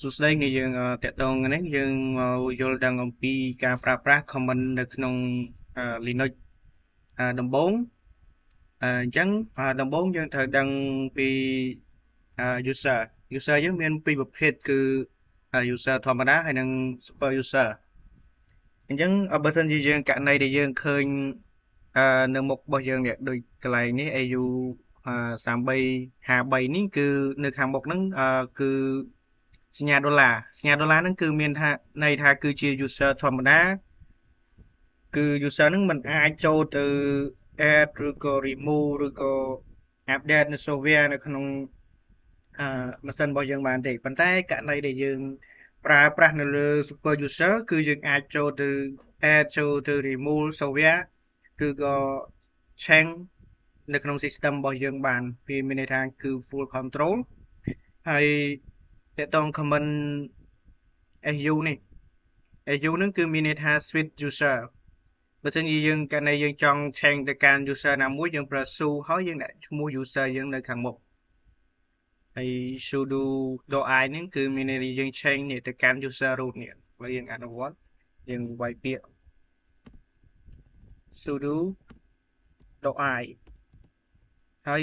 សួស្តីនេះយើងតាក់ទងនេះយើងមកយល់ដឹងអំពីការប្រើប្រាស់ comment នៅក្នុងLinux ដំបូងអញ្ចឹងដំបូងយើងត្រូវដឹងពី user user យើងមានពីរប្រភេទគឺ user ធម្មតាហើយនិង super user អញ្ចឹងបើសិនជាយើងករណីដែលយើងឃើញនៅមុខរបស់យើងនេះដូចកន្លែងនេះ AU 3353នេះគឺនៅខាងមុខហ្នឹងគឺសញ្ញាដុល្លារហ្នឹងគឺមានថាន័យថាគឺជា user ធម្មតាគឺ user ហ្នឹងមិនអាចចូលទៅ add ឬក៏ remove ឬក៏ update នៅ software នៅក្នុងម៉ាស៊ីនរបស់យើងបានទេប៉ុន្តែករណីដែលយើងប្រើប្រាស់នៅលើ super user គឺយើងអាចចូលទៅ add ចូលទៅ remove software ឬក៏ change នៅក្នុង system របស់យើងបានវាមានន័យថាគឺ full control ហើយតកតង comment SU នេះ SU ហ្នឹងគឺមានន័យថា switch user បើសិនជាយើងករណីយើងចង់ change ទៅកាន់ user ណាមួយយើងប្រើ su ហើយយើងដាក់ឈ្មោះ user យើងនៅខាងមុខហើយ sudo .i ហ្នឹងគឺមានន័យថាយើង change នេះទៅកាន់ user root នេះបើយើងអនុវត្តយើងវាយពាក្យ sudo .i ហើយ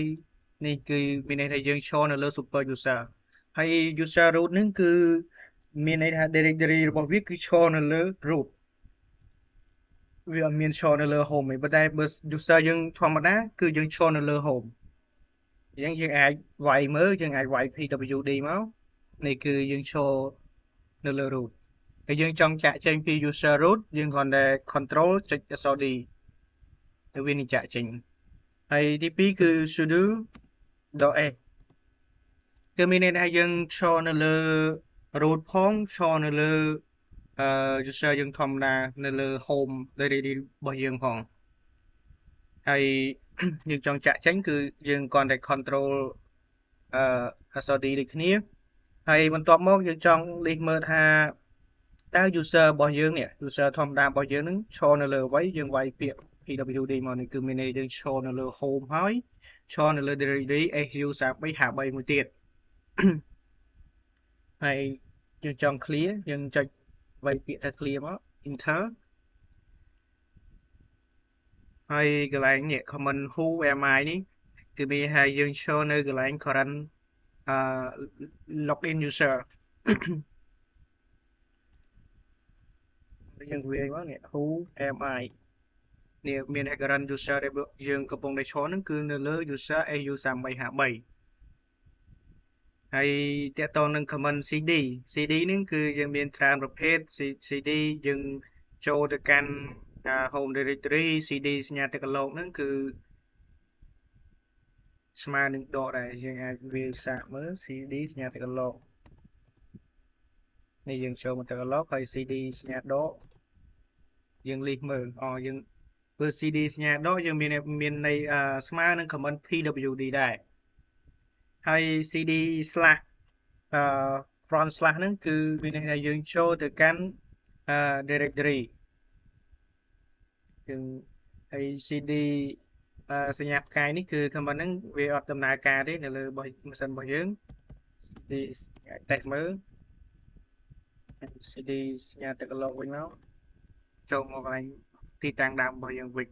នេះគឺមានន័យថាយើងឈរនៅលើ super user ហើយ user root ហ្នឹងគឺមានន័យថា directory របស់វាគឺឈរនៅលើ root វាអត់មានឈរនៅលើ home ទេប៉ុន្តែបើ user យើងធម្មតាគឺយើងឈរនៅលើ home អញ្ចឹងយើងអាចវាយមើលយើងអាចវាយ pwd មកនេះគឺយើងឈរនៅលើ root ហើយយើងចង់ចាក់ចេញពី user root យើងគ្រាន់តែ control ចុច SRD ទៅវានឹងចាក់ចេញហើយទី2គឺ sudo .s គឺមានន័យថាយើងឈរនៅលើ root ផងឈរនៅលើuser យើងធម្មតានៅលើ home directory របស់យើងផងហើយយើងចង់ចាក់ចេញគឺយើងគ្រាន់តែ control SRD ដូចគ្នាហើយបន្ទាប់មកយើងចង់ list មើលថាតើ user របស់យើងនេះ user ធម្មតារបស់យើងនឹងឈរនៅលើអ្វីយើងវាយពាក្យ pwd មកនេះគឺមានន័យយើងឈរនៅលើ home ហើយឈរនៅលើ directory su3353 មួយទៀតហើយយើងចង់ clear យើងចុចវាយពាក្យថា clear មក enter ហើយកន្លែងនេះ comment who am I នេះគឺមានថាយើងឈរនៅកន្លែង current login user យើងវាយមកនេះ who am I នេះមាន current user ដែលយើងកំពុងតែឈរហ្នឹងគឺនៅលើ user AU3353 ហើយតកតងនឹង comment cd ហ្នឹងគឺយើងមានច្រើនប្រភេទ cd យើងចូលទៅកាន់ home directory cd សញ្ញាទឹកកន្លកហ្នឹងគឺស្មើនឹងដកដែរយើងអាចវាយសាកមើល cd សញ្ញាទឹកកន្លកនេះយើងចូលមកទឹកកន្លកហើយ cd សញ្ញាដកយើងលិះមើលយើងធ្វើ cd សញ្ញាដកយើងមានន័យស្មើនឹង comment pwd ដែរហើយ cd slash front slash ហ្នឹងគឺមានន័យថាយើងចូលទៅកាន់ directory យើងហើយ cd សញ្ញាផ្កាយនេះគឺ comment ហ្នឹងវាអត់ដំណើរការទេនៅលើម៉ាស៊ីនរបស់យើង cd តេស្តមើល cd សញ្ញាទឹកកន្លកវិញមកចូលមកកន្លែងទីតាំងដើមរបស់យើងវិញ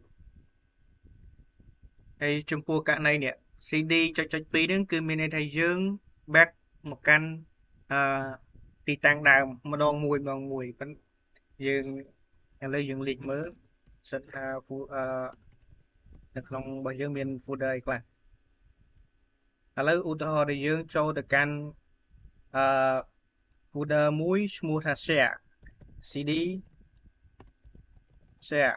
ហើយចំពោះករណីនេះ cd ចុច2ហ្នឹងគឺមានន័យថាយើង back មកកាន់ទីតាំងដើមម្ដងមួយប៉ុន្តែយើងឥឡូវយើងលេខមើលសិតថានៅក្នុងរបស់យើងមាន folder អីខ្លះឥឡូវឧទាហរណ៍ដែលយើងចូលទៅកាន់folder មួយឈ្មោះថា share cd share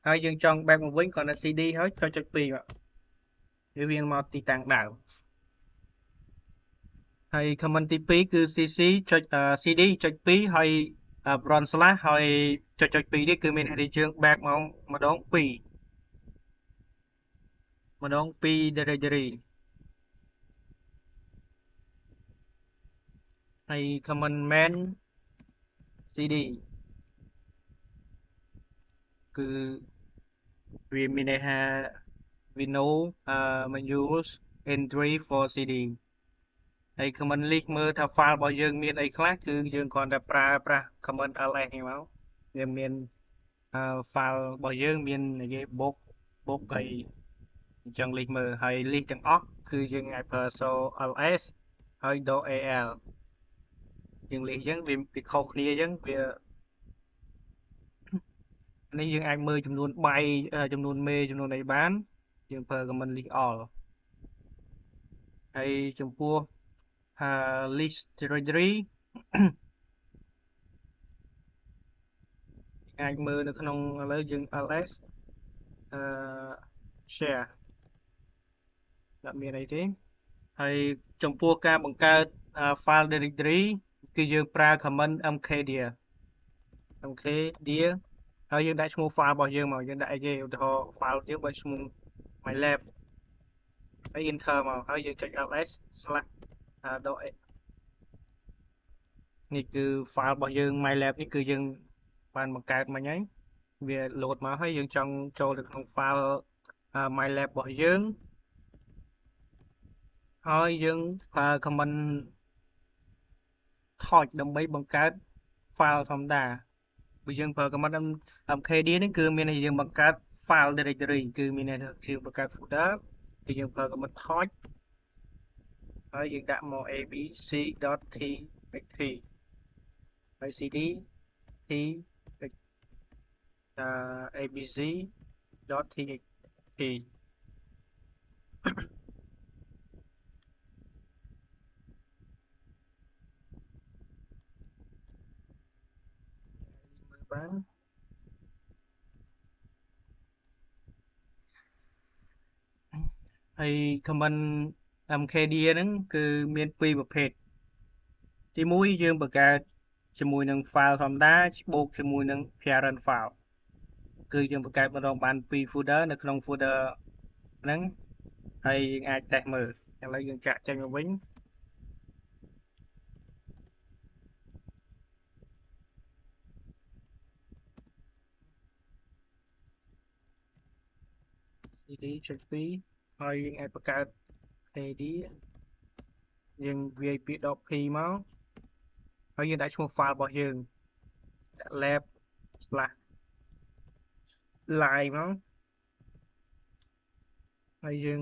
ហើយយើងចង់ back មកវិញគ្រាន់តែ cd ហើយចុច2មកវាមកទីតាំងដើមហើយ comment ទី2គឺ cd ចុច2ហើយ front slash ហើយចុច2នេះគឺមានហេតុយើង back មកម្ដង2 directory ហើយ comment main cd គឺវាមានន័យថា we know manuals entry for cd ហើយ comment list មើលថា file របស់យើងមានអីខ្លះគឺយើងគ្រាន់តែប្រើប្រាស់ comment ls នេះមកវាមានfile របស់យើងមាននិយាយបុកអីអញ្ចឹង list មើលហើយ list ទាំងអស់គឺយើងអាចប្រើ ls ហើយ .al យើង list អញ្ចឹងវាខុសគ្នាអញ្ចឹងវានេះយើងអាចមើលចំនួនបាយចំនួនមេចំនួនអីបានយើងប្រើ comment list all ហើយចំពោះlist directory អាចមើលនៅក្នុងឥឡូវយើង ls share អត់មានអីទេហើយចំពោះការបង្កើត file directory គឺយើងប្រើ command mkdir ហើយយើងដាក់ឈ្មោះ file របស់យើងមកយើងដាក់អីគេឧទាហរណ៍ file យើងបើឈ្មោះ mylab ហើយ enter មកហើយយើងចុច ls/ នេះគឺ file របស់យើង mylab នេះគឺយើងបានបង្កើតមិញហើយវា load មកហើយយើងចង់ចូលទៅក្នុង file mylab របស់យើងហើយយើងប្រើ command torch ដើម្បីបង្កើត file ធម្មតាបើយើងប្រើ command mkd នេះគឺមានន័យយើងបង្កើត file directory គឺមានន័យថាយើងបង្កើត folder គឺយើងប្រើ command torch ហើយយើងដាក់មក abc.txt ហើយ cd t abc.txt បានហើយ command mkd ហ្នឹងគឺមានពីរប្រភេទទី1យើងបង្កើតជាមួយនឹង file ធម្មតាបូកជាមួយនឹង parent file គឺយើងបង្កើតម្ដងបាន2 folder នៅក្នុង folder ហ្នឹងហើយយើងអាចតេស្តមើលឥឡូវយើងចាក់ចេញមកវិញcd ចុច2ហើយយើងអាចបង្កើត ad យើងវាយពាក្យដក p មកហើយយើងដាក់ឈ្មោះ file របស់យើងដាក់ lab/line មកហើយយើង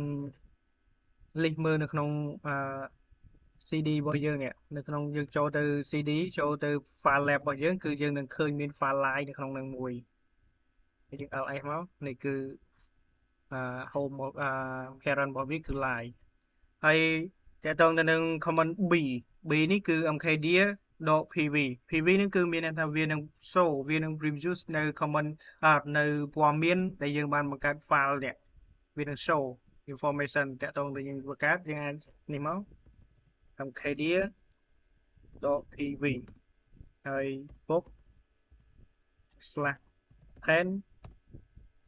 list មើលនៅក្នុងcd របស់យើងនេះនៅក្នុងយើងចូលទៅ cd ចូលទៅ file lab របស់យើងគឺយើងនឹងឃើញមាន file line នៅក្នុងនឹងមួយហើយយើង ls មកនេះគឺhome parent របស់វាគឺ line ហើយតើតើទៅនឹង command b នេះគឺ mkdir .pv នេះគឺមានន័យថាវានឹង show វានឹង reproduce នៅ command នៅព័ត៌មានដែលយើងបានបង្កើត file នេះវានឹង show information តើតើទៅយើងបង្កើតយើងអាចនេះមក mkdir .pv ហើយ book /10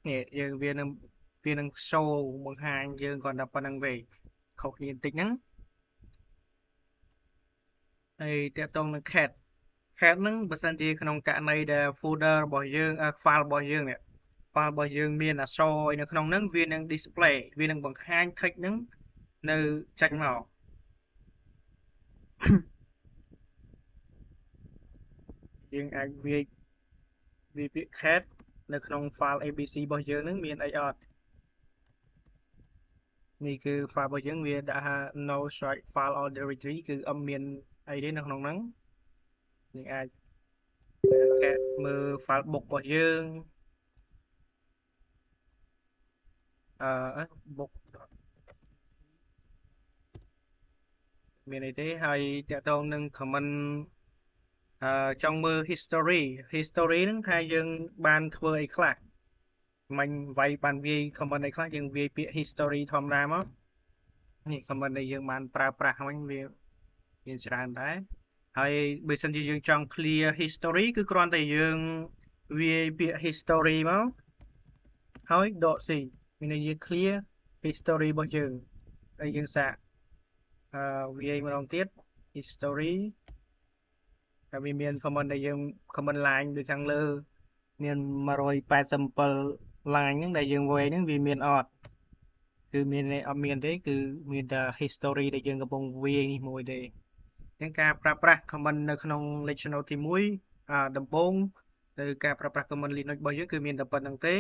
នេះយើងវានឹង show បង្ហាញយើងគ្រាន់តែប៉ុណ្្នឹងទេខុសគ្នាបន្តិចហ្នឹងហើយតើតើនឹង cat ហ្នឹងបើសិនជាក្នុងករណីដែល folder របស់យើង file របស់យើងនេះ file របស់យើងមានអក្សរអីនៅក្នុងហ្នឹងវានឹង display វានឹងបង្ហាញ text ហ្នឹងនៅចេញមកយើងអាចវាយពាក្យ cat នៅក្នុង file abc របស់យើងហ្នឹងមានអីអត់នេះគឺ file របស់យើងវាដាក់ថា no strike file or directory គឺអត់មានអីទេនៅក្នុងហ្នឹងយើងអាចមើល file book របស់យើងbook មានអីទេហើយតើតើនឹង comment ចង់មើល history ហ្នឹងថាយើងបានធ្វើអីខ្លះមិញវាយបានវាយ comment អីខ្លះយើងវាយពាក្យ history ធម្មតាមកនេះ comment ដែលយើងបានប្រើប្រាស់មិញវាមានច្រើនដែរហើយបើសិនជាយើងចង់ clear history គឺគ្រាន់តែយើងវាយពាក្យ history មកហើយ .c មានន័យយើង clear history របស់យើងហើយយើងសាកវាយម្ដងទៀត history តែវាមាន comment ដែលយើង comment line ដូចខាងលើមាន187 line ហ្នឹងដែលយើងវាយហ្នឹងវាមានអត់ គឺមានន័យអត់មានទេគឺមានតែ history ដែលយើងកំពុងវាយនេះមួយទេអញ្ចឹងការប្រើប្រាស់ comment នៅក្នុងលេខ channel ទី1ដំបូងទៅការប្រើប្រាស់ comment Linux របស់យើងគឺមានតែប៉ុណ្្នឹងទេ